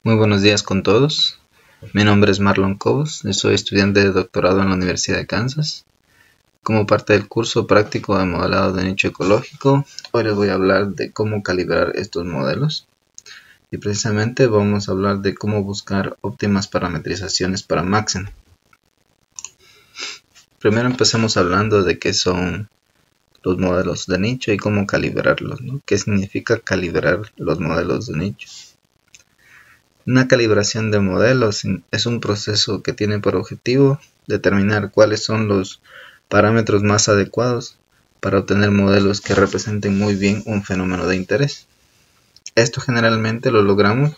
Muy buenos días con todos. Mi nombre es Marlon Cobos y soy estudiante de doctorado en la Universidad de Kansas. Como parte del curso práctico de modelado de nicho ecológico, hoy les voy a hablar de cómo calibrar estos modelos y precisamente vamos a hablar de cómo buscar óptimas parametrizaciones para Maxent. Primero empecemos hablando de qué son los modelos de nicho y cómo calibrarlos, ¿no? ¿Qué significa calibrar los modelos de nicho? Una calibración de modelos es un proceso que tiene por objetivo determinar cuáles son los parámetros más adecuados para obtener modelos que representen muy bien un fenómeno de interés. Esto generalmente lo logramos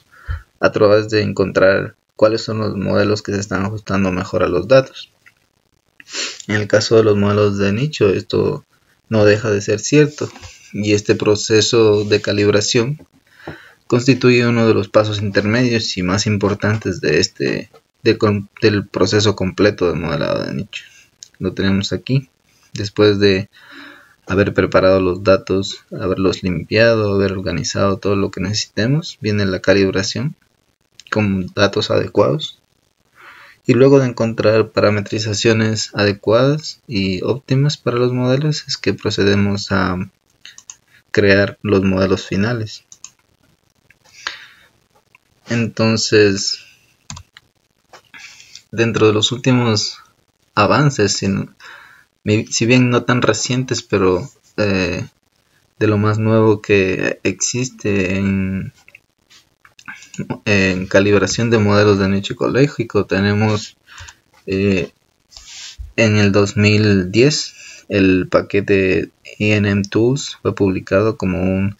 a través de encontrar cuáles son los modelos que se están ajustando mejor a los datos. En el caso de los modelos de nicho, esto no deja de ser cierto, y este proceso de calibración constituye uno de los pasos intermedios y más importantes del proceso completo de modelado de nicho. Lo tenemos aquí. Después de haber preparado los datos, haberlos limpiado, haber organizado todo lo que necesitemos, viene la calibración con datos adecuados. Y luego de encontrar parametrizaciones adecuadas y óptimas para los modelos, es que procedemos a crear los modelos finales. Entonces, dentro de los últimos avances, si bien no tan recientes, pero de lo más nuevo que existe en calibración de modelos de nicho ecológico, tenemos en el 2010 el paquete ENM Tools fue publicado como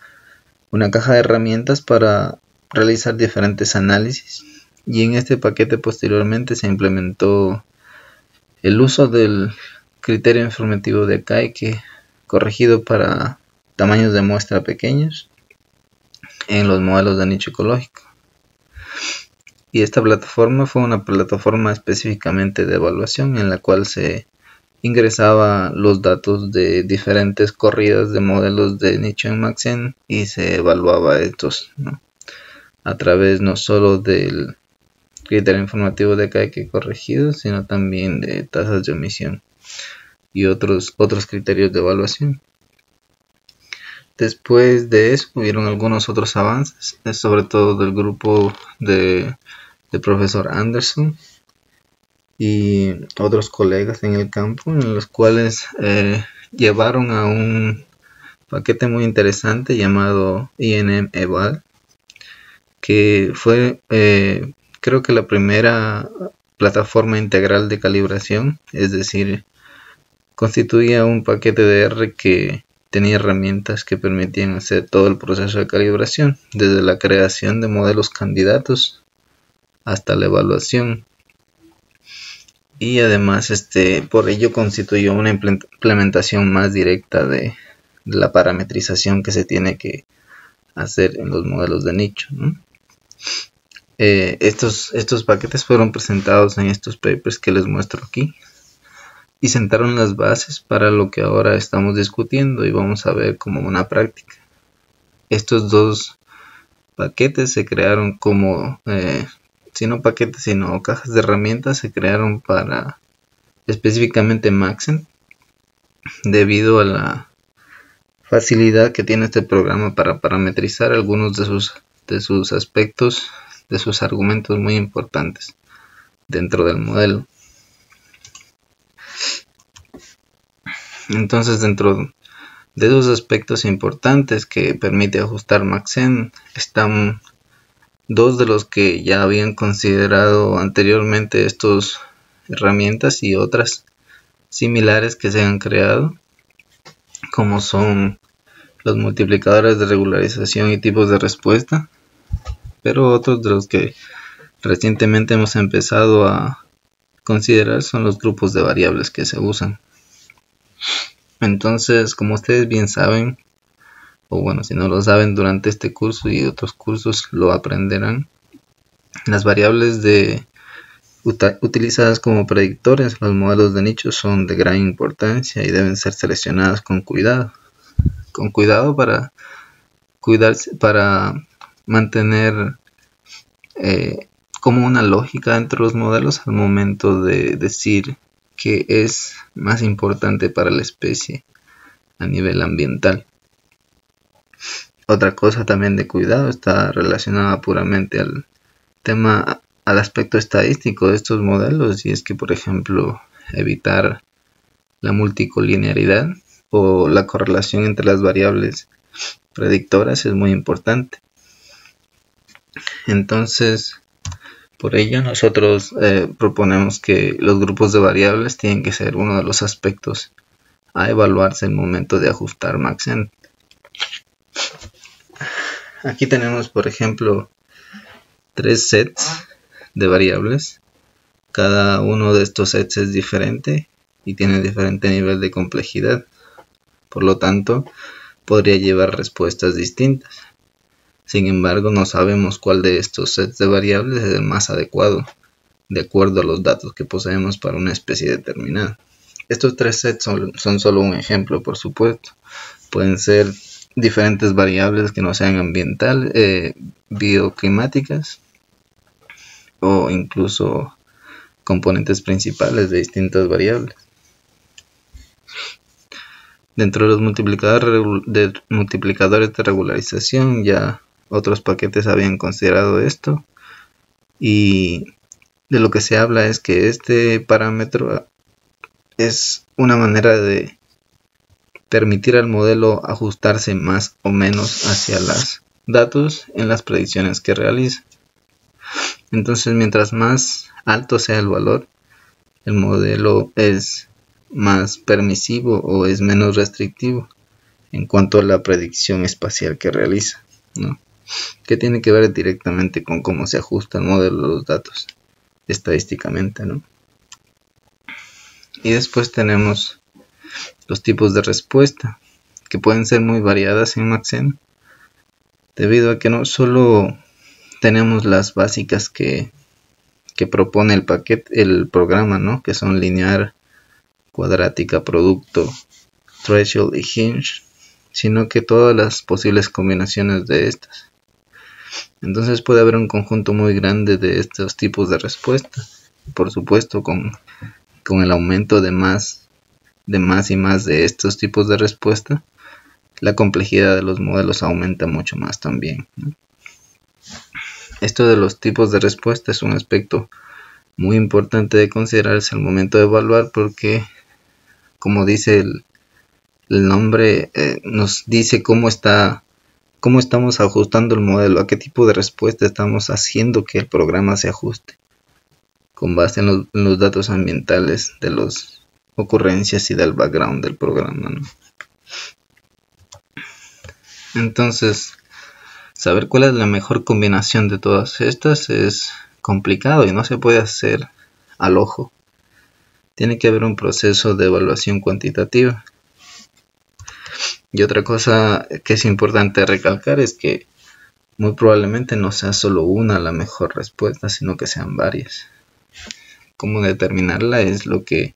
una caja de herramientas para realizar diferentes análisis, y en este paquete posteriormente se implementó el uso del criterio informativo de Kaike corregido para tamaños de muestra pequeños en los modelos de nicho ecológico. Y esta plataforma fue una plataforma específicamente de evaluación en la cual se ingresaba los datos de diferentes corridas de modelos de nicho en Maxent y se evaluaba estos, ¿no? A través no solo del criterio informativo de Kaike corregido, sino también de tasas de omisión y otros criterios de evaluación. Después de eso hubieron algunos otros avances, sobre todo del grupo de profesor Anderson y otros colegas en el campo, en los cuales llevaron a un paquete muy interesante llamado ENM Eval, que fue creo que la primera plataforma integral de calibración, es decir, constituía un paquete de R que tenía herramientas que permitían hacer todo el proceso de calibración, desde la creación de modelos candidatos hasta la evaluación. Y además por ello constituyó una implementación más directa de la parametrización que se tiene que hacer en los modelos de nicho, ¿no? Estos paquetes fueron presentados en estos papers que les muestro aquí y sentaron las bases para lo que ahora estamos discutiendo y vamos a ver como una práctica. Estos dos paquetes se crearon como, si no paquetes sino cajas de herramientas, se crearon para específicamente Maxent, debido a la facilidad que tiene este programa para parametrizar algunos de sus aspectos, de sus argumentos muy importantes dentro del modelo. Entonces, dentro de esos aspectos importantes que permite ajustar Maxent, están dos de los que ya habían considerado anteriormente estas herramientas y otras similares que se han creado, como son los multiplicadores de regularización y tipos de respuesta, pero otros de los que recientemente hemos empezado a considerar son los grupos de variables que se usan. Entonces, como ustedes bien saben, o bueno, si no lo saben, durante este curso y otros cursos lo aprenderán, las variables utilizadas como predictores, los modelos de nicho, son de gran importancia y deben ser seleccionadas con cuidado. Para mantener como una lógica entre los modelos al momento de decir qué es más importante para la especie a nivel ambiental. Otra cosa también de cuidado está relacionada puramente al tema, al aspecto estadístico de estos modelos, y es que, por ejemplo, evitar la multicolinearidad o la correlación entre las variables predictoras es muy importante. Entonces, por ello nosotros proponemos que los grupos de variables tienen que ser uno de los aspectos a evaluarse al momento de ajustar Maxent. Aquí tenemos, por ejemplo, 3 sets de variables. Cada uno de estos sets es diferente y tiene diferente nivel de complejidad. Por lo tanto, podría llevar respuestas distintas. Sin embargo, no sabemos cuál de estos sets de variables es el más adecuado, de acuerdo a los datos que poseemos para una especie determinada. Estos 3 sets son solo un ejemplo, por supuesto. Pueden ser diferentes variables que no sean ambiental, bioclimáticas, o incluso componentes principales de distintas variables. Dentro de los multiplicadores de regularización, ya otros paquetes habían considerado esto, y de lo que se habla es que este parámetro es una manera de permitir al modelo ajustarse más o menos hacia los datos en las predicciones que realiza. Entonces, mientras más alto sea el valor, el modelo es más permisivo o es menos restrictivo en cuanto a la predicción espacial que realiza, ¿no? Que tiene que ver directamente con cómo se ajusta el modelo a los datos estadísticamente, ¿no? Y después tenemos los tipos de respuesta, que pueden ser muy variadas en Maxent, debido a que no solo tenemos las básicas que propone el programa, ¿no? Que son lineal, cuadrática, producto, threshold y hinge, sino que todas las posibles combinaciones de estas. Entonces puede haber un conjunto muy grande de estos tipos de respuesta. Por supuesto, con el aumento de más y más de estos tipos de respuesta, la complejidad de los modelos aumenta mucho más también, ¿no? Esto de los tipos de respuesta es un aspecto muy importante de considerarse al momento de evaluar, porque, como dice el nombre, nos dice cómo estamos ajustando el modelo, a qué tipo de respuesta estamos haciendo que el programa se ajuste, con base en los datos ambientales de las ocurrencias y del background del programa, ¿no? Entonces, saber cuál es la mejor combinación de todas estas es complicado y no se puede hacer al ojo. Tiene que haber un proceso de evaluación cuantitativa. Y otra cosa que es importante recalcar es que muy probablemente no sea solo una la mejor respuesta, sino que sean varias. Cómo determinarla es lo que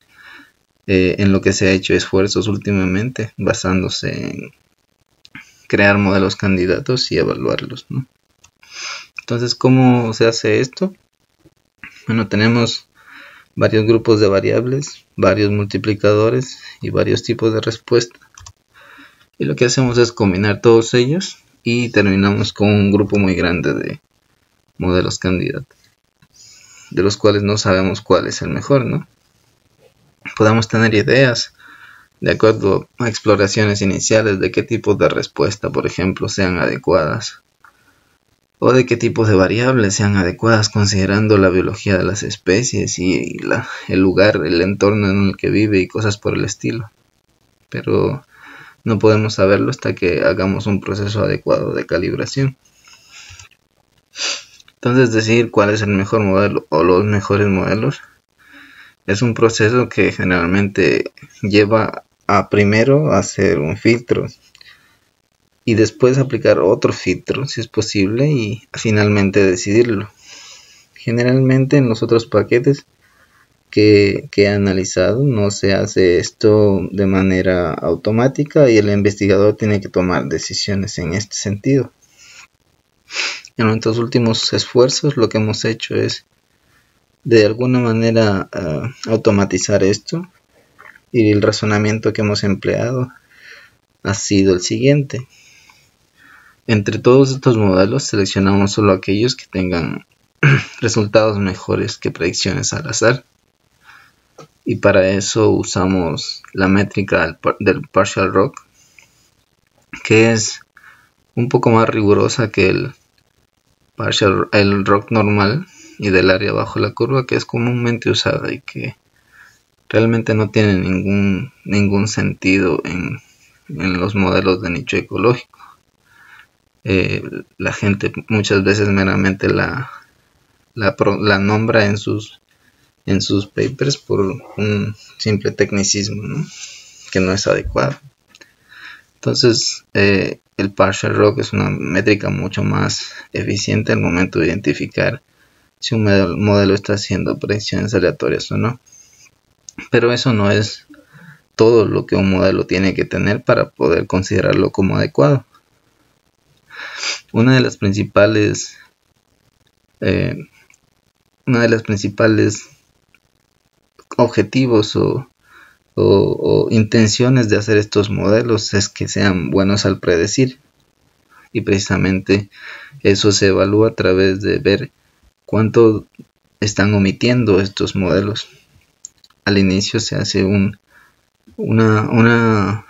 en lo que se ha hecho esfuerzos últimamente, basándose en crear modelos candidatos y evaluarlos, ¿no? Entonces, ¿cómo se hace esto? Bueno, tenemos varios grupos de variables, varios multiplicadores y varios tipos de respuesta. Y lo que hacemos es combinar todos ellos y terminamos con un grupo muy grande de modelos candidatos, de los cuales no sabemos cuál es el mejor, ¿no? Podemos tener ideas de acuerdo a exploraciones iniciales de qué tipos de respuesta, por ejemplo, sean adecuadas, o de qué tipos de variables sean adecuadas considerando la biología de las especies y el lugar, el entorno en el que vive y cosas por el estilo. Pero no podemos saberlo hasta que hagamos un proceso adecuado de calibración. Entonces, decidir cuál es el mejor modelo o los mejores modelos es un proceso que generalmente lleva a primero hacer un filtro y después aplicar otro filtro si es posible y finalmente decidirlo. Generalmente en los otros paquetes que he analizado no se hace esto de manera automática y el investigador tiene que tomar decisiones en este sentido. En nuestros últimos esfuerzos lo que hemos hecho es de alguna manera automatizar esto, y el razonamiento que hemos empleado ha sido el siguiente. Entre todos estos modelos seleccionamos solo aquellos que tengan resultados mejores que predicciones al azar, y para eso usamos la métrica del partial ROC, que es un poco más rigurosa que el ROC normal y del área bajo la curva, que es comúnmente usada y que realmente no tiene ningún sentido en los modelos de nicho ecológico. La gente muchas veces meramente la nombra en sus papers por un simple tecnicismo, ¿no? Que no es adecuado. Entonces el partial ROC es una métrica mucho más eficiente al momento de identificar si un modelo está haciendo predicciones aleatorias o no. Pero eso no es todo lo que un modelo tiene que tener para poder considerarlo como adecuado. Una de las principales objetivos o intenciones de hacer estos modelos es que sean buenos al predecir, y precisamente eso se evalúa a través de ver cuánto están omitiendo estos modelos. Al inicio se hace una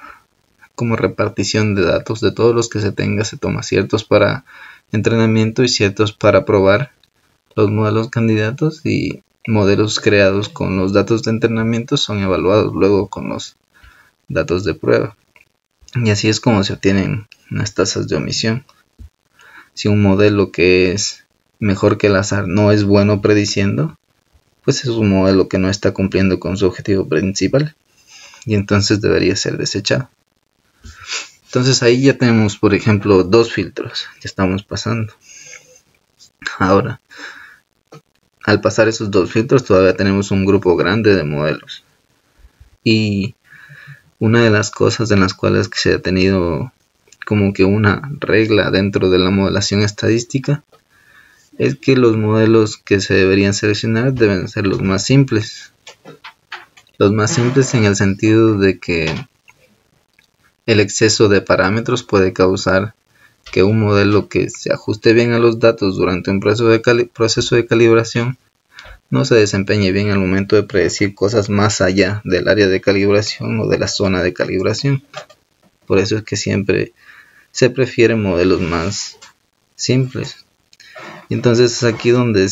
como repartición de datos de todos los que se tenga, se toma ciertos para entrenamiento y ciertos para probar los modelos candidatos, y modelos creados con los datos de entrenamiento son evaluados luego con los datos de prueba, y así es como se obtienen unas tasas de omisión. Si un modelo que es mejor que el azar no es bueno prediciendo, pues es un modelo que no está cumpliendo con su objetivo principal, y entonces debería ser desechado. Entonces ahí ya tenemos, por ejemplo, dos filtros que estamos pasando. Ahora, al pasar esos dos filtros todavía tenemos un grupo grande de modelos, y una de las cosas en las cuales se ha tenido como que una regla dentro de la modelación estadística es que los modelos que se deberían seleccionar deben ser los más simples. Los más simples en el sentido de que el exceso de parámetros puede causar que un modelo que se ajuste bien a los datos durante un proceso de calibración no se desempeñe bien al momento de predecir cosas más allá del área de calibración o de la zona de calibración. Por eso es que siempre se prefieren modelos más simples. Y entonces es aquí donde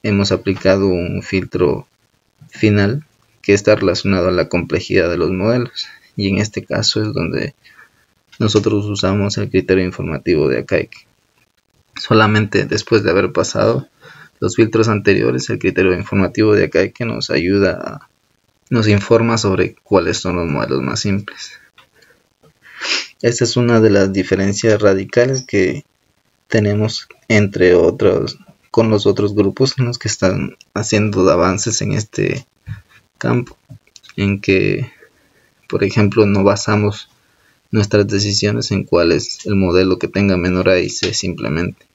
hemos aplicado un filtro final que está relacionado a la complejidad de los modelos, y en este caso es donde nosotros usamos el criterio informativo de Akaike. Solamente después de haber pasado los filtros anteriores, el criterio informativo de Akaike nos informa sobre cuáles son los modelos más simples. Esta es una de las diferencias radicales que tenemos entre otros con los otros grupos en los que están haciendo avances en este campo, en que, por ejemplo, no basamos nuestras decisiones en cuál es el modelo que tenga menor A y C simplemente.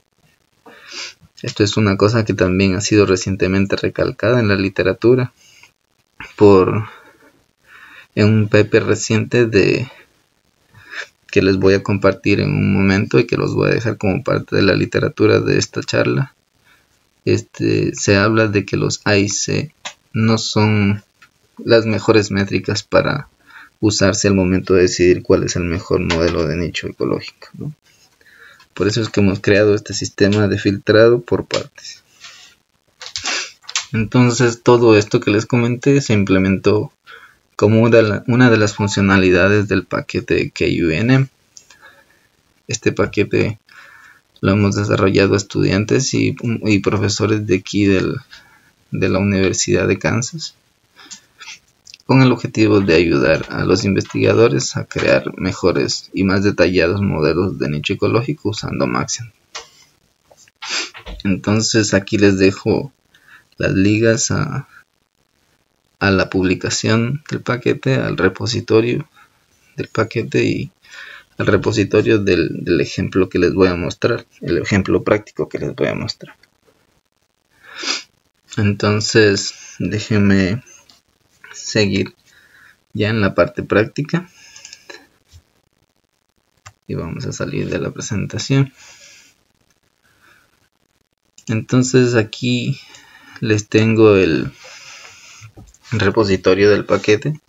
Esto es una cosa que también ha sido recientemente recalcada en la literatura en un paper reciente que les voy a compartir en un momento y que los voy a dejar como parte de la literatura de esta charla. Se habla de que los A y C no son las mejores métricas para usarse al momento de decidir cuál es el mejor modelo de nicho ecológico, ¿no? Por eso es que hemos creado este sistema de filtrado por partes. Entonces todo esto que les comenté se implementó como una de las funcionalidades del paquete KUNM. Este paquete lo hemos desarrollado estudiantes y profesores de aquí de la Universidad de Kansas, con el objetivo de ayudar a los investigadores a crear mejores y más detallados modelos de nicho ecológico usando Maxent. Entonces aquí les dejo las ligas a la publicación del paquete, al repositorio del paquete y al repositorio del ejemplo que les voy a mostrar, el ejemplo práctico que les voy a mostrar. Entonces déjenme seguir ya en la parte práctica y vamos a salir de la presentación. Entonces aquí les tengo el repositorio del paquete.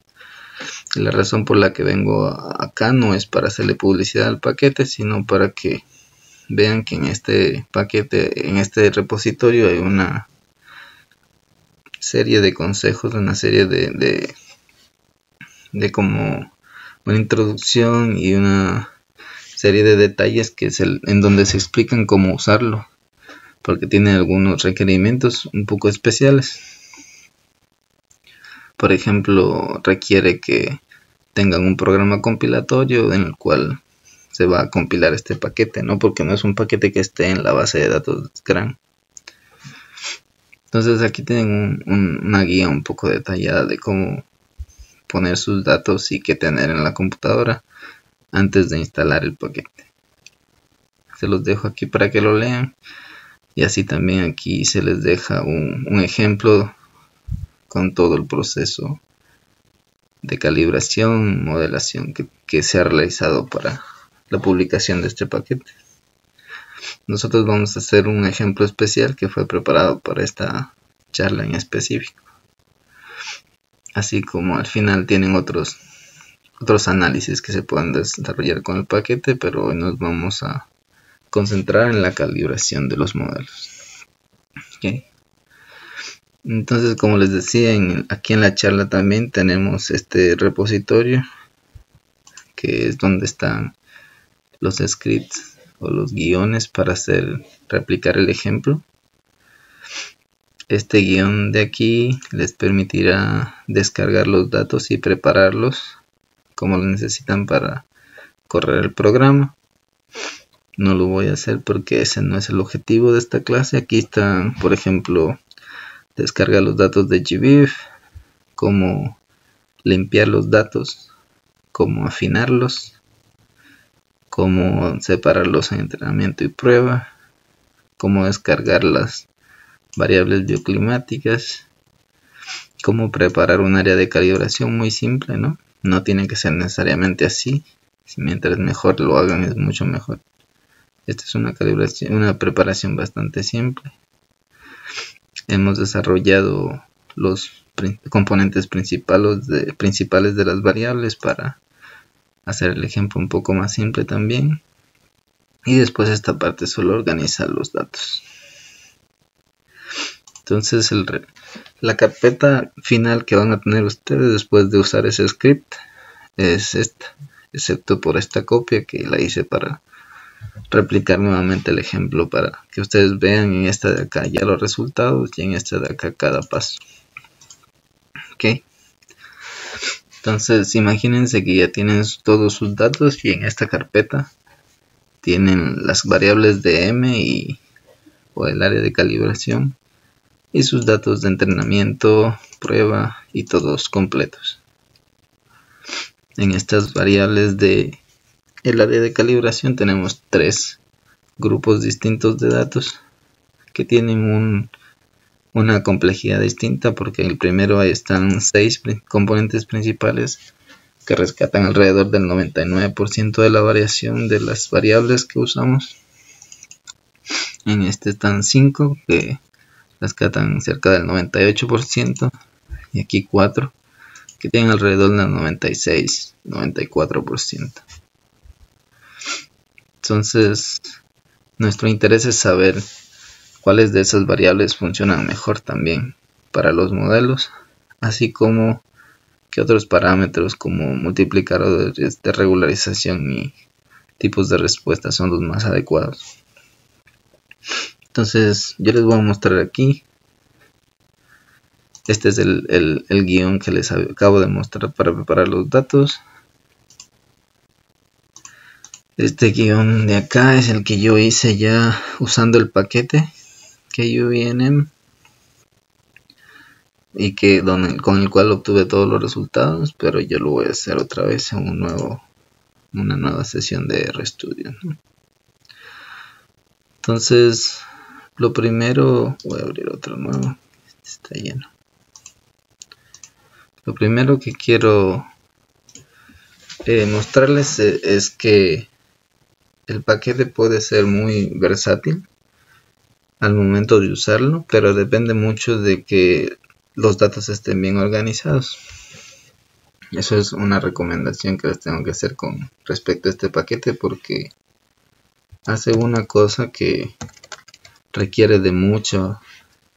La razón por la que vengo acá no es para hacerle publicidad al paquete, sino para que vean que en este paquete, en este repositorio, hay una serie de consejos, una serie de como una introducción y una serie de detalles que es en donde se explican cómo usarlo, porque tiene algunos requerimientos un poco especiales. Por ejemplo, requiere que tengan un programa compilatorio en el cual se va a compilar este paquete, ¿no? Porque no es un paquete que esté en la base de datos GRAN. Entonces aquí tienen una guía un poco detallada de cómo poner sus datos y qué tener en la computadora antes de instalar el paquete. Se los dejo aquí para que lo lean, y así también aquí se les deja un ejemplo con todo el proceso de calibración, modelación que se ha realizado para la publicación de este paquete. Nosotros vamos a hacer un ejemplo especial que fue preparado para esta charla en específico, así como al final tienen otros análisis que se pueden desarrollar con el paquete, pero hoy nos vamos a concentrar en la calibración de los modelos. ¿Okay? Entonces, como les decía, aquí en la charla también tenemos este repositorio, que es donde están los scripts o los guiones para replicar el ejemplo. Este guión de aquí les permitirá descargar los datos y prepararlos como lo necesitan para correr el programa. No lo voy a hacer porque ese no es el objetivo de esta clase. Aquí están, por ejemplo, descarga los datos de GBIF, cómo limpiar los datos, cómo afinarlos, cómo separarlos en entrenamiento y prueba, cómo descargar las variables bioclimáticas, cómo preparar un área de calibración muy simple, ¿no? No tiene que ser necesariamente así. Mientras mejor lo hagan es mucho mejor. Esta es una preparación bastante simple. Hemos desarrollado los componentes principales de las variables para hacer el ejemplo un poco más simple también. Y después esta parte solo organiza los datos. Entonces la carpeta final que van a tener ustedes después de usar ese script es esta, excepto por esta copia que la hice para replicar nuevamente el ejemplo para que ustedes vean en esta de acá ya los resultados y en esta de acá cada paso. Ok, entonces imagínense que ya tienen todos sus datos y en esta carpeta tienen las variables de M o el área de calibración y sus datos de entrenamiento, prueba y todos completos. En estas variables de el área de calibración tenemos 3 grupos distintos de datos que tienen una complejidad distinta, porque en el primero ahí están 6 componentes principales que rescatan alrededor del 99% de la variación de las variables que usamos. En este están 5 que rescatan cerca del 98% y aquí 4 que tienen alrededor del 96-94%. Entonces, nuestro interés es saber cuáles de esas variables funcionan mejor también para los modelos, así como que otros parámetros como multiplicadores de regularización y tipos de respuesta son los más adecuados. Entonces, yo les voy a mostrar aquí. Este es el guión que les acabo de mostrar para preparar los datos. Este guión de acá es el que yo hice ya usando el paquete KUVNM y con el cual obtuve todos los resultados, pero yo lo voy a hacer otra vez en un nuevo una nueva sesión de RStudio, ¿no? Entonces, lo primero, voy a abrir otro nuevo, este está lleno. Lo primero que quiero mostrarles es que el paquete puede ser muy versátil al momento de usarlo, pero depende mucho de que los datos estén bien organizados. Eso es una recomendación que les tengo que hacer con respecto a este paquete, porque hace una cosa que requiere de mucho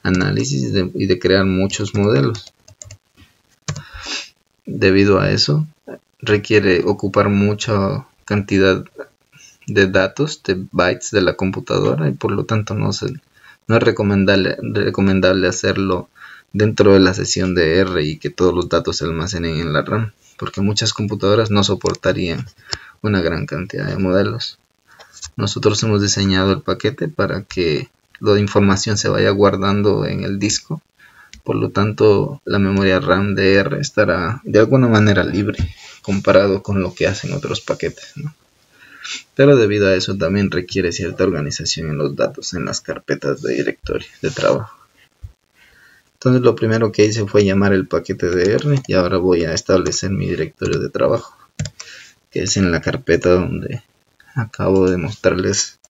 análisis y de crear muchos modelos. Debido a eso, requiere ocupar mucha cantidad de datos, de bytes de la computadora, y por lo tanto no es recomendable hacerlo dentro de la sesión de R y que todos los datos se almacenen en la RAM, porque muchas computadoras no soportarían una gran cantidad de modelos. Nosotros hemos diseñado el paquete para que la información se vaya guardando en el disco, por lo tanto la memoria RAM de R estará de alguna manera libre comparado con lo que hacen otros paquetes, ¿no? Pero debido a eso también requiere cierta organización en los datos en las carpetas de directorio de trabajo. Entonces lo primero que hice fue llamar el paquete de R, y ahora voy a establecer mi directorio de trabajo, que es en la carpeta donde acabo de mostrarles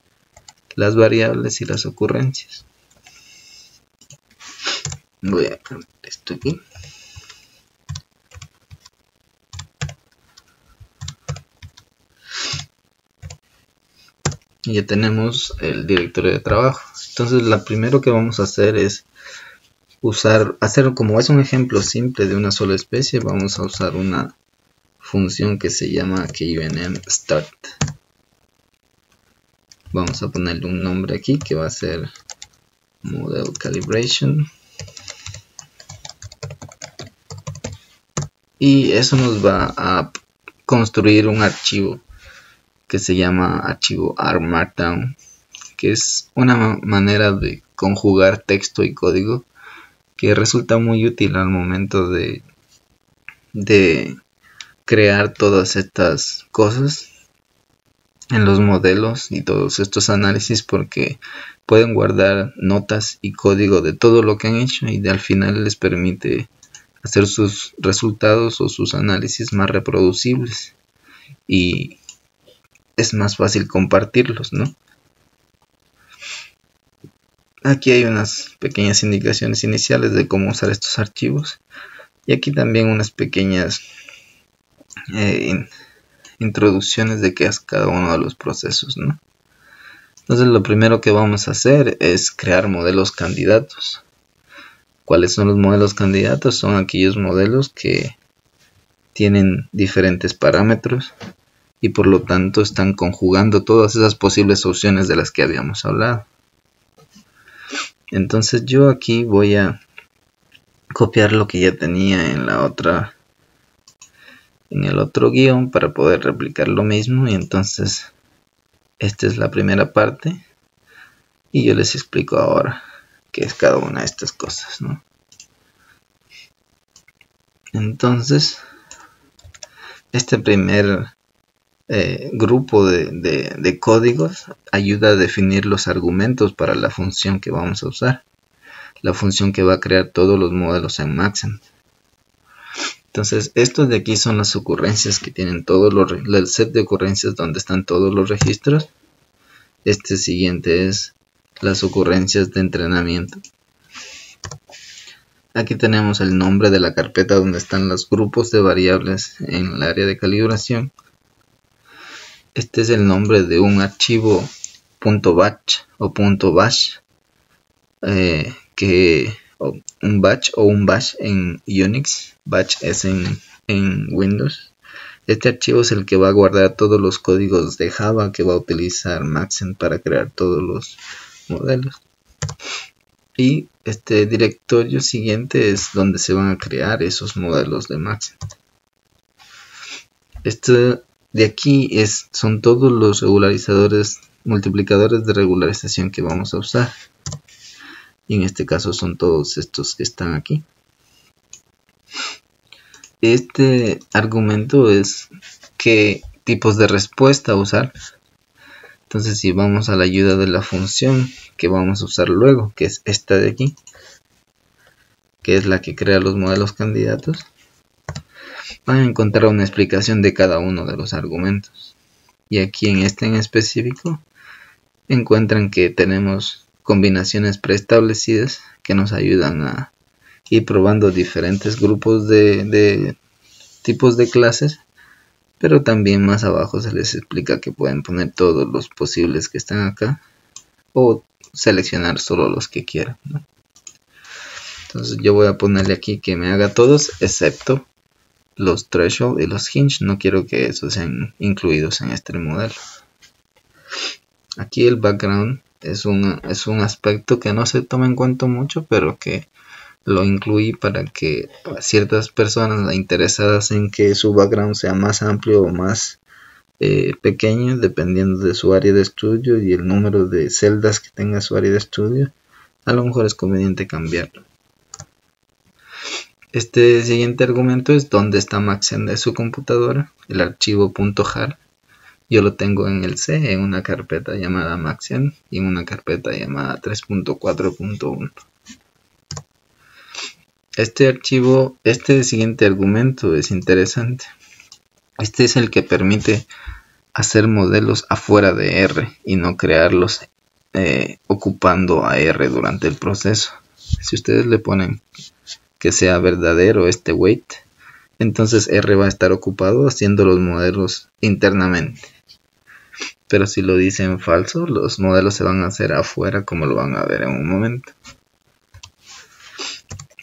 las variables y las ocurrencias. Voy a poner esto aquí. Y ya tenemos el directorio de trabajo. Entonces lo primero que vamos a hacer es hacer, como es un ejemplo simple de una sola especie, vamos a usar una función que se llama KUNM_start. Vamos a ponerle un nombre aquí que va a ser model calibration, y eso nos va a construir un archivo que se llama archivo R_Markdown, que es una manera de conjugar texto y código que resulta muy útil al momento de crear todas estas cosas en los modelos y todos estos análisis, porque pueden guardar notas y código de todo lo que han hecho, y al final les permite hacer sus resultados o sus análisis más reproducibles, y es más fácil compartirlos, ¿no? Aquí hay unas pequeñas indicaciones iniciales de cómo usar estos archivos, y aquí también unas pequeñas introducciones de qué es cada uno de los procesos, ¿no? Entonces lo primero que vamos a hacer es crear modelos candidatos. ¿Cuáles son los modelos candidatos? Son aquellos modelos que tienen diferentes parámetros y por lo tanto están conjugando todas esas posibles opciones de las que habíamos hablado. Entonces yo aquí voy a copiar lo que ya tenía en el otro guión para poder replicar lo mismo, y entonces esta es la primera parte y yo les explico ahora qué es cada una de estas cosas, ¿no? Entonces este primer grupo de códigos ayuda a definir los argumentos para la función que vamos a usar, la función que va a crear todos los modelos en Maxent. Entonces estos de aquí son las ocurrencias que tienen el set de ocurrencias donde están todos los registros. Este siguiente es las ocurrencias de entrenamiento. Aquí tenemos el nombre de la carpeta donde están los grupos de variables en el área de calibración. Este es el nombre de un archivo .batch o .bash, un batch o un bash en Unix, batch es en Windows. Este archivo es el que va a guardar todos los códigos de Java que va a utilizar Maxent para crear todos los modelos. Y este directorio siguiente es donde se van a crear esos modelos de Maxent. Este de aquí son todos los regularizadores, multiplicadores de regularización que vamos a usar. Y en este caso son todos estos que están aquí. Este argumento es que tipos de respuesta a usar. Entonces si vamos a la ayuda de la función que vamos a usar luego, que es esta de aquí, que es la que crea los modelos candidatos, van a encontrar una explicación de cada uno de los argumentos. Y aquí en este en específico encuentran que tenemos combinaciones preestablecidas que nos ayudan a ir probando diferentes grupos de tipos de clases, pero también más abajo se les explica que pueden poner todos los posibles que están acá o seleccionar solo los que quieran, ¿no? Entonces yo voy a ponerle aquí que me haga todos excepto los threshold y los hinge. No quiero que esos sean incluidos en este modelo. Aquí el background es un aspecto que no se toma en cuenta mucho, pero que lo incluí para que ciertas personas interesadas en que su background sea más amplio o más pequeño, dependiendo de su área de estudio y el número de celdas que tenga su área de estudio, a lo mejor es conveniente cambiarlo. Este siguiente argumento es dónde está Maxent de su computadora, el archivo .jar. Yo lo tengo en el C, en una carpeta llamada Maxent y en una carpeta llamada 3.4.1. Este siguiente argumento es interesante. Este es el que permite hacer modelos afuera de R y no crearlos ocupando a R durante el proceso. Si ustedes le ponen que sea verdadero este wait, entonces R va a estar ocupado haciendo los modelos internamente. Pero si lo dicen falso, los modelos se van a hacer afuera, como lo van a ver en un momento.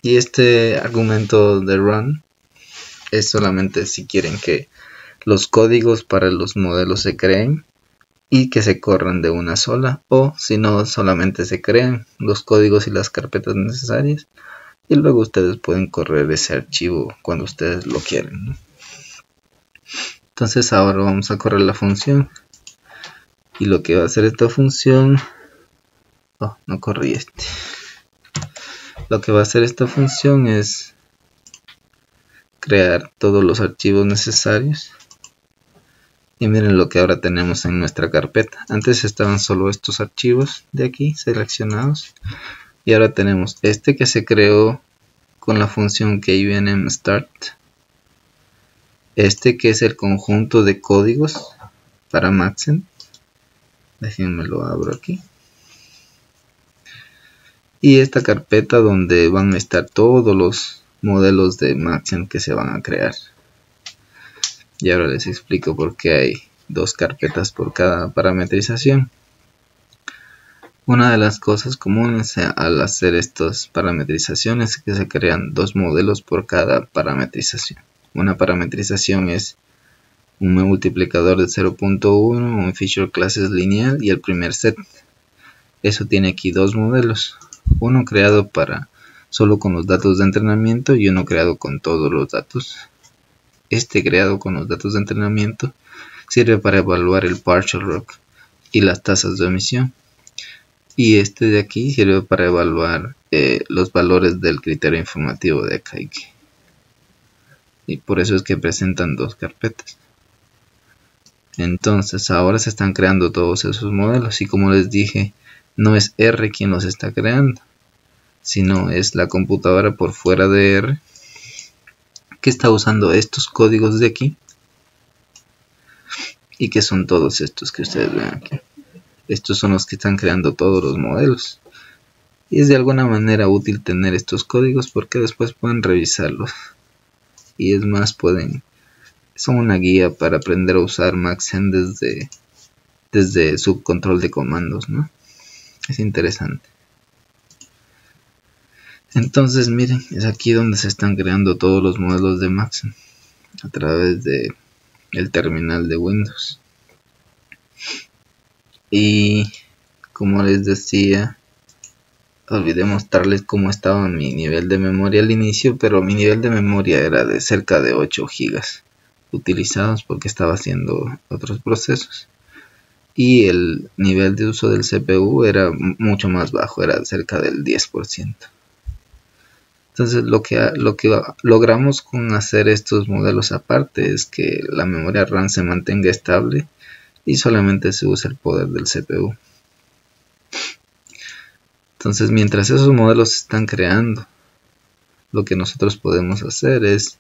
Y este argumento de run es solamente si quieren que los códigos para los modelos se creen y que se corran de una sola, o si no, solamente se crean los códigos y las carpetas necesarias y luego ustedes pueden correr ese archivo cuando ustedes lo quieren, ¿no? Entonces ahora vamos a correr la función y lo que va a hacer esta función, no corrí este. Lo que va a hacer esta función es crear todos los archivos necesarios. Y miren lo que ahora tenemos en nuestra carpeta. Antes estaban solo estos archivos de aquí seleccionados. Y ahora tenemos este que se creó con la función KVNMStart. Este que es el conjunto de códigos para Maxent. Déjenme lo abro aquí. Y esta carpeta donde van a estar todos los modelos de Maxent que se van a crear. Y ahora les explico por qué hay dos carpetas por cada parametrización. Una de las cosas comunes al hacer estas parametrizaciones es que se crean dos modelos por cada parametrización. Una parametrización es un multiplicador de 0.1, un feature classes lineal y el primer set. Eso tiene aquí dos modelos. Uno creado para solo con los datos de entrenamiento y uno creado con todos los datos. Este creado con los datos de entrenamiento sirve para evaluar el partial rock y las tasas de omisión. Y este de aquí sirve para evaluar los valores del criterio informativo de Akaike. Y por eso es que presentan dos carpetas. Entonces ahora se están creando todos esos modelos y como les dije, no es R quien los está creando, sino es la computadora por fuera de R que está usando estos códigos de aquí y que son todos estos que ustedes ven aquí. Estos son los que están creando todos los modelos y es de alguna manera útil tener estos códigos porque después pueden revisarlos y es más son una guía para aprender a usar Maxent desde su control de comandos, ¿no? Es interesante. Entonces miren, es aquí donde se están creando todos los modelos de Maxent a través de el terminal de Windows. Y como les decía, olvidé mostrarles cómo estaba mi nivel de memoria al inicio, pero mi nivel de memoria era de cerca de 8 GB utilizados porque estaba haciendo otros procesos. Y el nivel de uso del CPU era mucho más bajo, era cerca del 10%. Entonces lo que logramos con hacer estos modelos aparte es que la memoria RAM se mantenga estable y solamente se usa el poder del CPU. Entonces mientras esos modelos se están creando, lo que nosotros podemos hacer es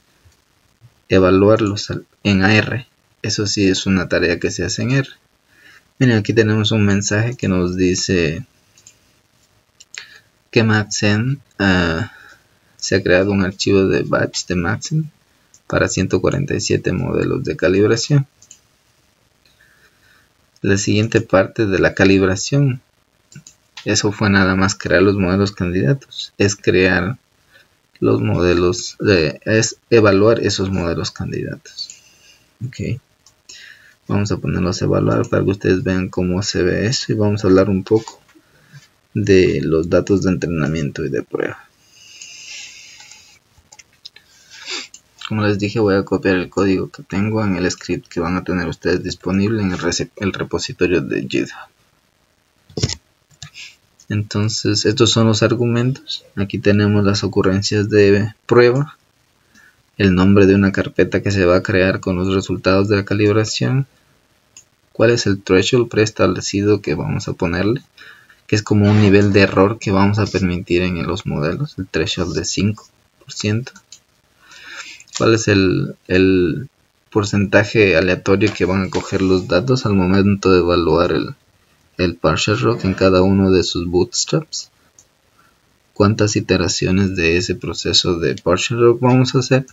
evaluarlos en AR. Eso sí es una tarea que se hace en R. Miren, aquí tenemos un mensaje que nos dice que Maxen se ha creado un archivo de batch de Maxen para 147 modelos de calibración. La siguiente parte de la calibración, eso fue nada más crear los modelos candidatos, es crear los modelos, es evaluar esos modelos candidatos. Ok, vamos a ponerlos a evaluar para que ustedes vean cómo se ve eso y vamos a hablar un poco de los datos de entrenamiento y de prueba. Como les dije, voy a copiar el código que tengo en el script que van a tener ustedes disponible en el repositorio de GitHub. Entonces, estos son los argumentos. Aquí tenemos las ocurrencias de prueba, el nombre de una carpeta que se va a crear con los resultados de la calibración, cuál es el threshold preestablecido que vamos a ponerle, que es como un nivel de error que vamos a permitir en los modelos, el threshold de 5%. Cuál es el porcentaje aleatorio que van a coger los datos al momento de evaluar el partial rock en cada uno de sus bootstraps. Cuántas iteraciones de ese proceso de partial rock vamos a hacer.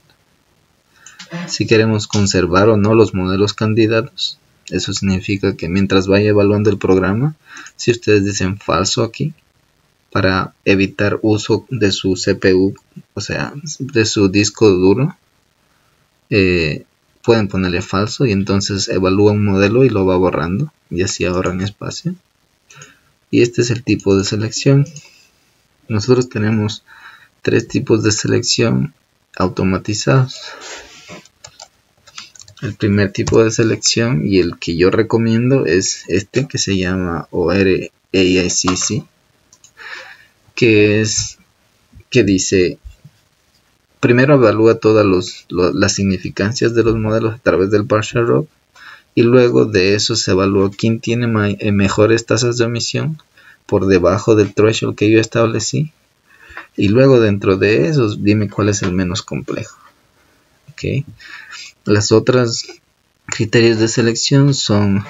Si queremos conservar o no los modelos candidatos. Eso significa que mientras vaya evaluando el programa, si ustedes dicen falso aquí, para evitar uso de su CPU, o sea, de su disco duro, pueden ponerle falso y entonces evalúa un modelo y lo va borrando y así ahorran espacio. Y este es el tipo de selección. Nosotros tenemos 3 tipos de selección automatizados. El primer tipo de selección y el que yo recomiendo es este que se llama OR-AICC, que dice: primero evalúa todas las significancias de los modelos a través del partial rock y luego de eso se evalúa quién tiene mejores tasas de omisión por debajo del threshold que yo establecí y luego dentro de esos dime cuál es el menos complejo. Okay. Las otras criterios de selección son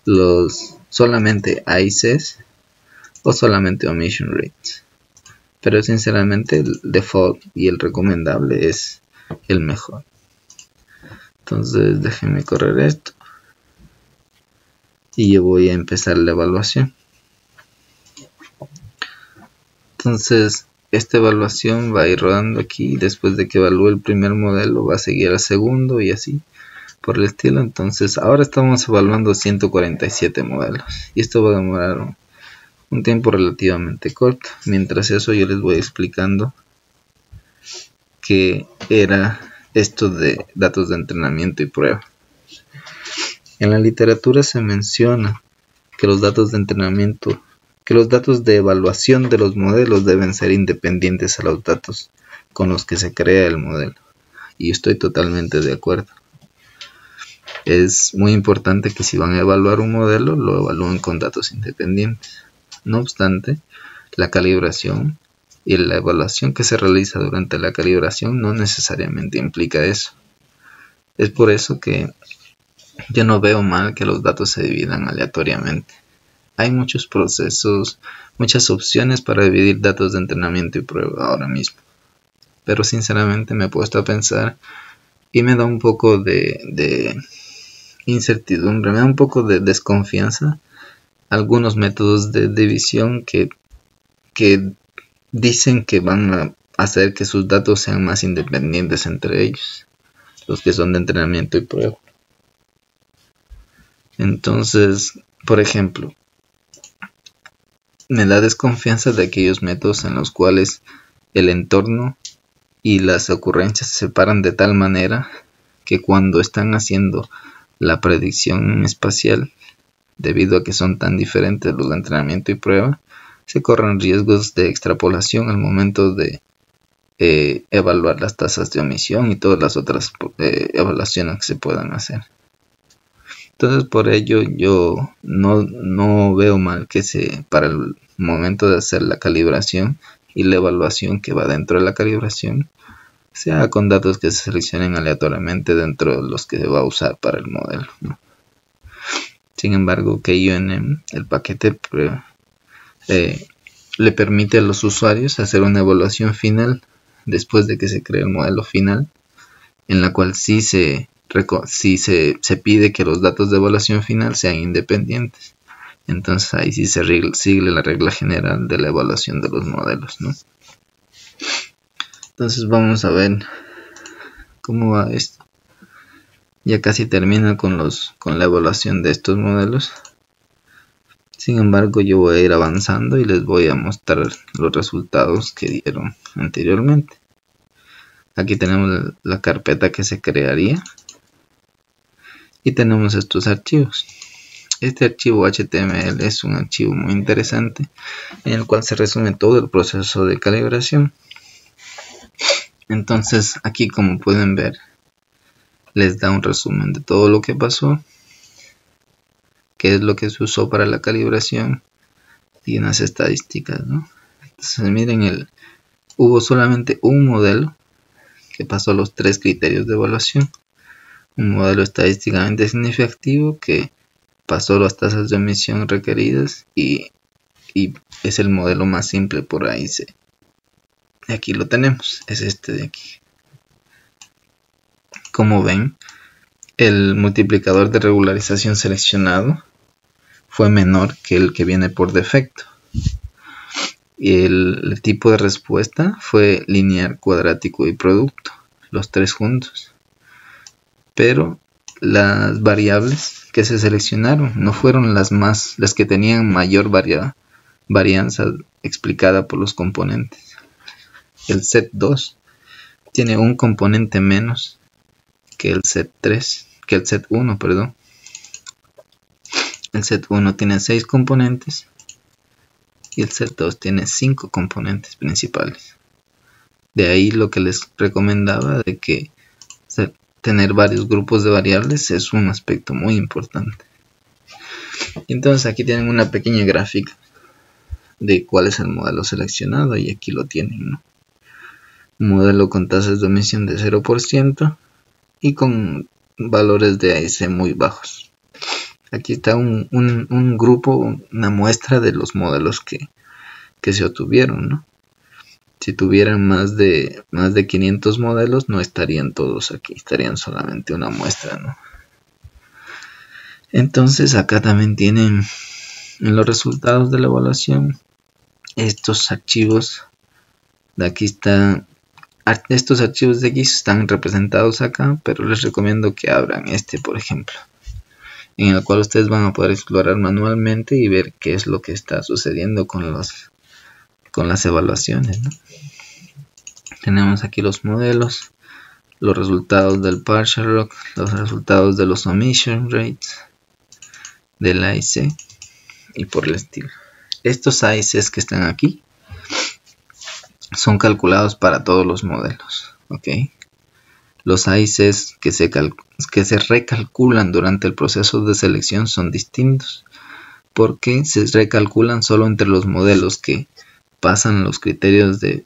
los solamente ICs o solamente omission rates. Pero sinceramente el default y el recomendable es el mejor. Entonces déjenme correr esto. Y yo voy a empezar la evaluación. Entonces esta evaluación va a ir rodando aquí. Después de que evalúe el primer modelo va a seguir al segundo y así por el estilo. Entonces ahora estamos evaluando 147 modelos. Y esto va a demorar un tiempo relativamente corto. Mientras eso yo les voy explicando qué era esto de datos de entrenamiento y prueba. En la literatura se menciona que los datos de entrenamiento, que los datos de evaluación de los modelos deben ser independientes a los datos con los que se crea el modelo. Y estoy totalmente de acuerdo. Es muy importante que si van a evaluar un modelo, lo evalúen con datos independientes. No obstante, la calibración y la evaluación que se realiza durante la calibración no necesariamente implica eso. Es por eso que yo no veo mal que los datos se dividan aleatoriamente. Hay muchos procesos, muchas opciones para dividir datos de entrenamiento y prueba ahora mismo. Pero sinceramente me he puesto a pensar y me da un poco de incertidumbre, me da un poco de desconfianza algunos métodos de división que dicen que van a hacer que sus datos sean más independientes entre ellos, los que son de entrenamiento y prueba. Entonces, por ejemplo, me da desconfianza de aquellos métodos en los cuales el entorno y las ocurrencias se separan de tal manera que cuando están haciendo la predicción espacial, debido a que son tan diferentes los de entrenamiento y prueba, se corren riesgos de extrapolación al momento de evaluar las tasas de omisión y todas las otras evaluaciones que se puedan hacer. Entonces, por ello yo no veo mal que para el momento de hacer la calibración y la evaluación que va dentro de la calibración sea con datos que se seleccionen aleatoriamente dentro de los que se va a usar para el modelo, ¿no? Sin embargo, KUNM, el paquete le permite a los usuarios hacer una evaluación final después de que se cree el modelo final, en la cual sí se pide que los datos de evaluación final sean independientes. Entonces ahí sí se sigue la regla general de la evaluación de los modelos, ¿no? Entonces vamos a ver cómo va esto. Ya casi termina con la evaluación de estos modelos. Sin embargo, yo voy a ir avanzando y les voy a mostrar los resultados que dieron anteriormente. Aquí tenemos la carpeta que se crearía y tenemos estos archivos. Este archivo HTML es un archivo muy interesante en el cual se resume todo el proceso de calibración. Entonces aquí, como pueden ver, les da un resumen de todo lo que pasó, qué es lo que se usó para la calibración y unas estadísticas, ¿no? Entonces miren, hubo solamente un modelo que pasó los 3 criterios de evaluación. Un modelo estadísticamente significativo que pasó las tasas de omisión requeridas y es el modelo más simple por ahí. Aquí lo tenemos, es este de aquí. Como ven, el multiplicador de regularización seleccionado fue menor que el que viene por defecto. Y el tipo de respuesta fue lineal, cuadrático y producto, los 3 juntos. Pero las variables que se seleccionaron no fueron las que tenían mayor varianza explicada por los componentes. El set 2 tiene un componente menos que el set 1, perdón. El set 1 tiene 6 componentes y el set 2 tiene 5 componentes principales. De ahí lo que les recomendaba de que tener varios grupos de variables es un aspecto muy importante. Entonces aquí tienen una pequeña gráfica de cuál es el modelo seleccionado y aquí lo tienen, ¿no? Un modelo con tasas de omisión de 0% y con valores de AIC muy bajos. Aquí está un grupo, una muestra de los modelos que se obtuvieron, ¿no? Si tuvieran más de 500 modelos, no estarían todos aquí, estarían solamente una muestra, ¿no? Entonces acá también tienen en los resultados de la evaluación estos archivos de aquí están. Estos archivos de aquí están representados acá, pero les recomiendo que abran este, por ejemplo, en el cual ustedes van a poder explorar manualmente y ver qué es lo que está sucediendo con las evaluaciones, ¿no? Tenemos aquí los modelos, los resultados del partial log, los resultados de los omission rates, del AIC y por el estilo. Estos AICs que están aquí son calculados para todos los modelos, ¿ok? Los AICs que se recalculan durante el proceso de selección son distintos, porque se recalculan solo entre los modelos que pasan los criterios de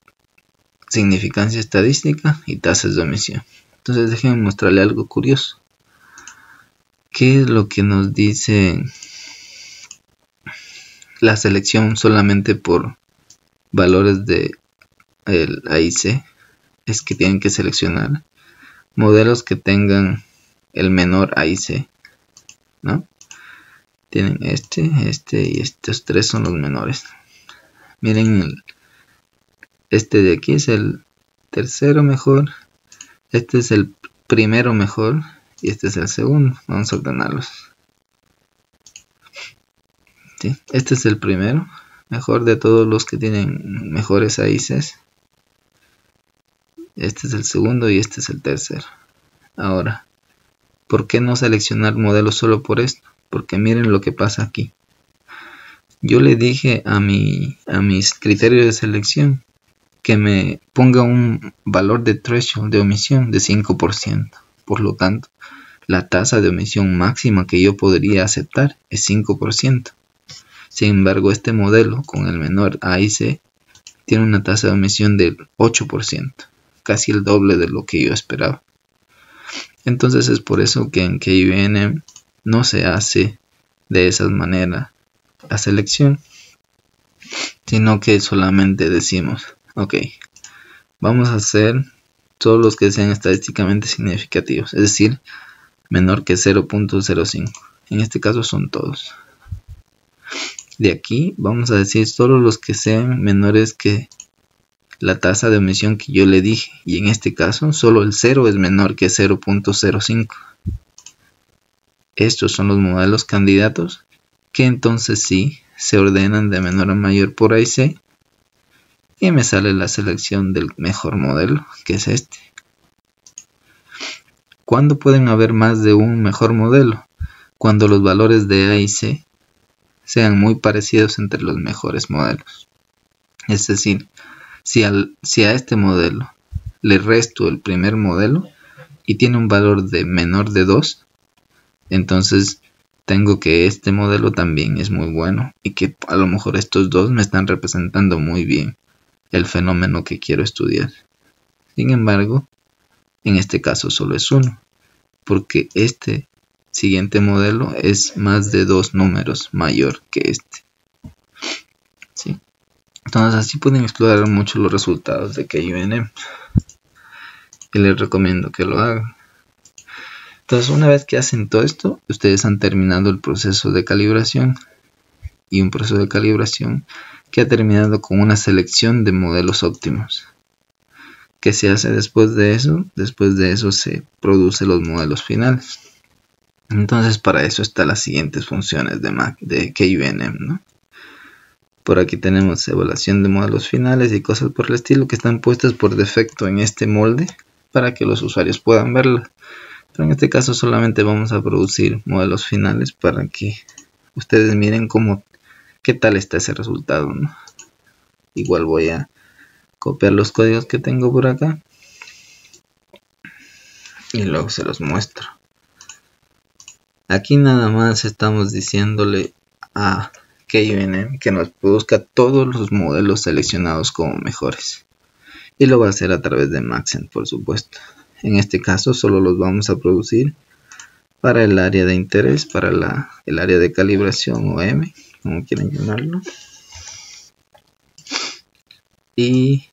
significancia estadística y tasas de omisión. Entonces déjenme mostrarle algo curioso. ¿Qué es lo que nos dice la selección solamente por valores de el AIC? Es que tienen que seleccionar modelos que tengan el menor AIC, ¿no? Tienen este y estos 3 son los menores. Miren, este de aquí es el tercero mejor, este es el primero mejor y este es el segundo. Vamos a ordenarlos. ¿Sí? Este es el primero mejor de todos los que tienen mejores AICs. Este es el segundo y este es el tercero. Ahora, ¿por qué no seleccionar modelos solo por esto? Porque miren lo que pasa aquí. Yo le dije a mis criterios de selección que me ponga un valor de threshold de omisión de 5%. Por lo tanto, la tasa de omisión máxima que yo podría aceptar es 5%. Sin embargo, este modelo con el menor A y C tiene una tasa de omisión del 8%, casi el doble de lo que yo esperaba. Entonces es por eso que en KVNM no se hace de esa manera la selección, sino que solamente decimos, ok, vamos a hacer todos los que sean estadísticamente significativos, es decir, menor que 0.05. En este caso son todos. De aquí vamos a decir solo los que sean menores que la tasa de omisión que yo le dije, y en este caso solo el 0 es menor que 0.05. Estos son los modelos candidatos que entonces sí se ordenan de menor a mayor por A y C, y me sale la selección del mejor modelo, que es este. ¿Cuándo pueden haber más de un mejor modelo? Cuando los valores de A y C sean muy parecidos entre los mejores modelos. Es decir, si a este modelo le resto el primer modelo y tiene un valor de menor de 2, entonces tengo que este modelo también es muy bueno y que a lo mejor estos dos me están representando muy bien el fenómeno que quiero estudiar. Sin embargo, en este caso solo es uno, porque este siguiente modelo es más de 2 números mayor que este. ¿Sí? Entonces así pueden explorar mucho los resultados de KVNM. Y les recomiendo que lo hagan. Entonces una vez que hacen todo esto, ustedes han terminado el proceso de calibración. Y un proceso de calibración que ha terminado con una selección de modelos óptimos. ¿Qué se hace después de eso? Después de eso se producen los modelos finales. Entonces para eso están las siguientes funciones de KVNM, ¿no? Por aquí tenemos evaluación de modelos finales y cosas por el estilo que están puestas por defecto en este molde para que los usuarios puedan verlas. Pero en este caso solamente vamos a producir modelos finales para que ustedes miren qué tal está ese resultado, ¿no? Igual voy a copiar los códigos que tengo por acá y luego se los muestro. Aquí nada más estamos diciéndole a KVNM que nos produzca todos los modelos seleccionados como mejores, y lo va a hacer a través de Maxent, por supuesto. En este caso solo los vamos a producir para el área de interés, para el área de calibración o M, como quieran llamarlo, y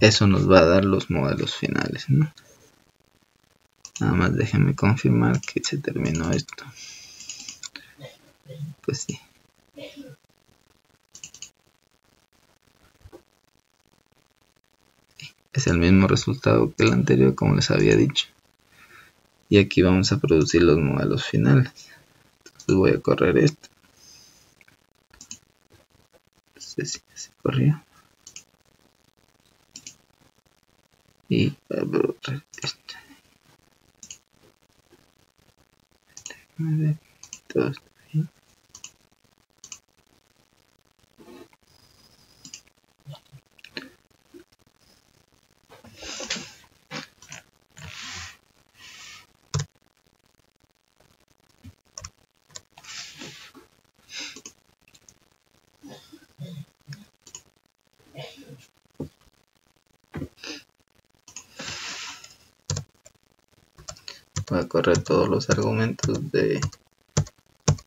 eso nos va a dar los modelos finales, ¿no? Nada más déjenme confirmar que se terminó esto. Pues sí. Es el mismo resultado que el anterior, como les había dicho. Y aquí vamos a producir los modelos finales. Entonces voy a correr esto. Entonces sí, se corrió. Y voy a borrar esto. Todo está bien. Voy a correr todos los argumentos de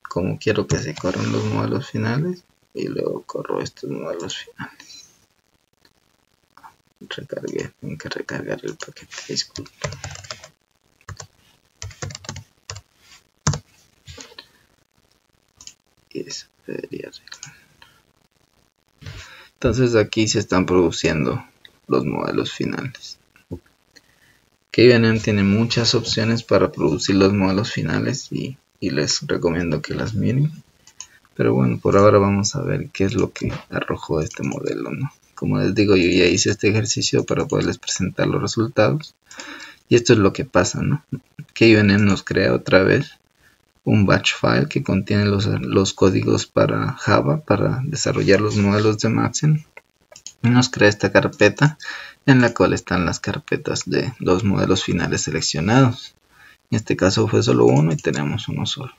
cómo quiero que se corran los modelos finales y luego corro estos modelos finales. Recargué, tengo que recargar el paquete, disculpen. Y eso debería arreglar. Entonces aquí se están produciendo los modelos finales. KVNM tiene muchas opciones para producir los modelos finales y les recomiendo que las miren. Pero bueno, por ahora vamos a ver qué es lo que arrojó este modelo, ¿no? Como les digo, yo ya hice este ejercicio para poderles presentar los resultados. Y esto es lo que pasa, ¿no? KVNM nos crea otra vez un batch file que contiene los códigos para Java para desarrollar los modelos de Maxent. y nos crea esta carpeta en la cual están las carpetas de los modelos finales seleccionados. En este caso fue solo uno y tenemos uno solo.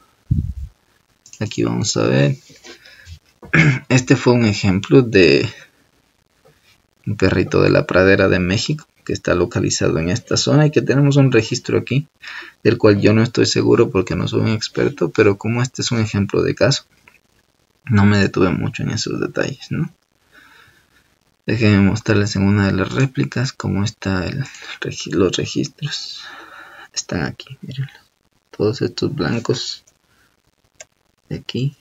Aquí vamos a ver. Este fue un ejemplo de un perrito de la pradera de México que está localizado en esta zona y que tenemos un registro aquí del cual yo no estoy seguro porque no soy un experto, pero como este es un ejemplo de caso, no me detuve mucho en esos detalles, ¿no? Déjenme mostrarles en una de las réplicas cómo están los registros. Están aquí, miren. Todos estos blancos de aquí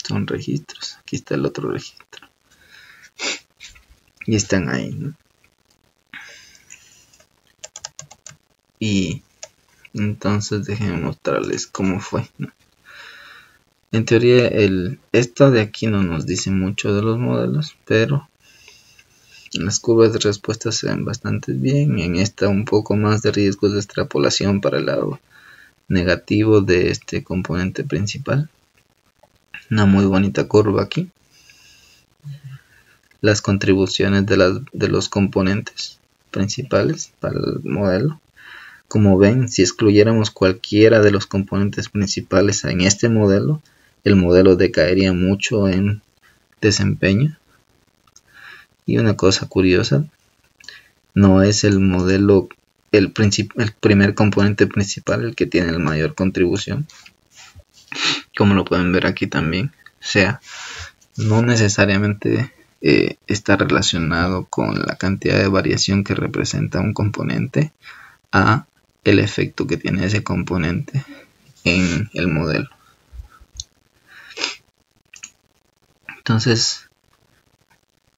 son registros. Aquí está el otro registro. Y están ahí, ¿no? Y entonces déjenme mostrarles cómo fue, ¿no? En teoría esto de aquí no nos dice mucho de los modelos, pero las curvas de respuesta se ven bastante bien. En esta un poco más de riesgos de extrapolación para el lado negativo de este componente principal. Una muy bonita curva aquí. Las contribuciones de los componentes principales para el modelo. Como ven, si excluyéramos cualquiera de los componentes principales en este modelo, el modelo decaería mucho en desempeño. Y una cosa curiosa, no es el modelo, el primer componente principal el que tiene la mayor contribución, como lo pueden ver aquí también. O sea, no necesariamente está relacionado con la cantidad de variación que representa un componente a el efecto que tiene ese componente en el modelo. Entonces,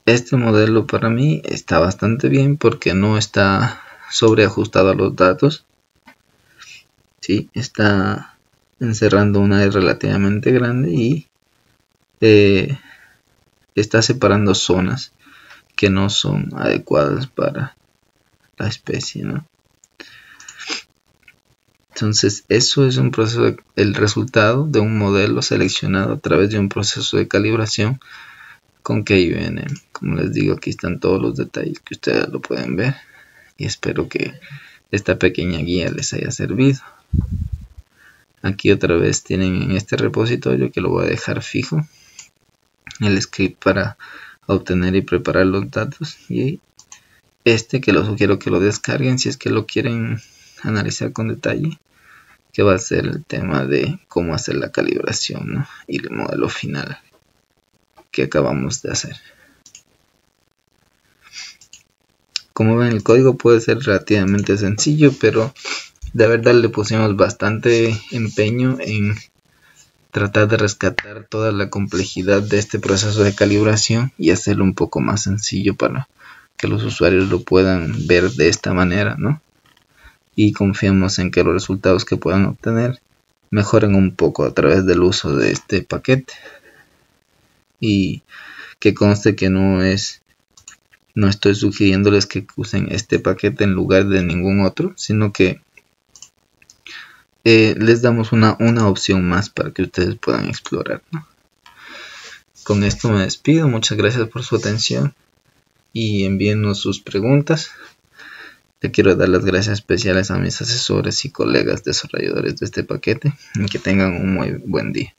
este modelo para mí está bastante bien porque no está sobreajustado a los datos. Sí, está encerrando una área relativamente grande y está separando zonas que no son adecuadas para la especie, ¿no? Entonces, eso es un proceso, el resultado de un modelo seleccionado a través de un proceso de calibración con KNN. Como les digo, aquí están todos los detalles que ustedes lo pueden ver y espero que esta pequeña guía les haya servido. Aquí otra vez tienen en este repositorio, que lo voy a dejar fijo, el script para obtener y preparar los datos, y este que lo sugiero que lo descarguen si es que lo quieren analizar con detalle, que va a ser el tema de cómo hacer la calibración, ¿no? Y el modelo final que acabamos de hacer. Como ven, el código puede ser relativamente sencillo, pero de verdad le pusimos bastante empeño en tratar de rescatar toda la complejidad de este proceso de calibración y hacerlo un poco más sencillo para que los usuarios lo puedan ver de esta manera, ¿no? Y confiamos en que los resultados que puedan obtener mejoren un poco a través del uso de este paquete. Y que conste que no estoy sugiriéndoles que usen este paquete en lugar de ningún otro, sino que les damos una opción más para que ustedes puedan explorar, ¿no? Con esto me despido, muchas gracias por su atención y envíennos sus preguntas. Le quiero dar las gracias especiales a mis asesores y colegas desarrolladores de este paquete y que tengan un muy buen día.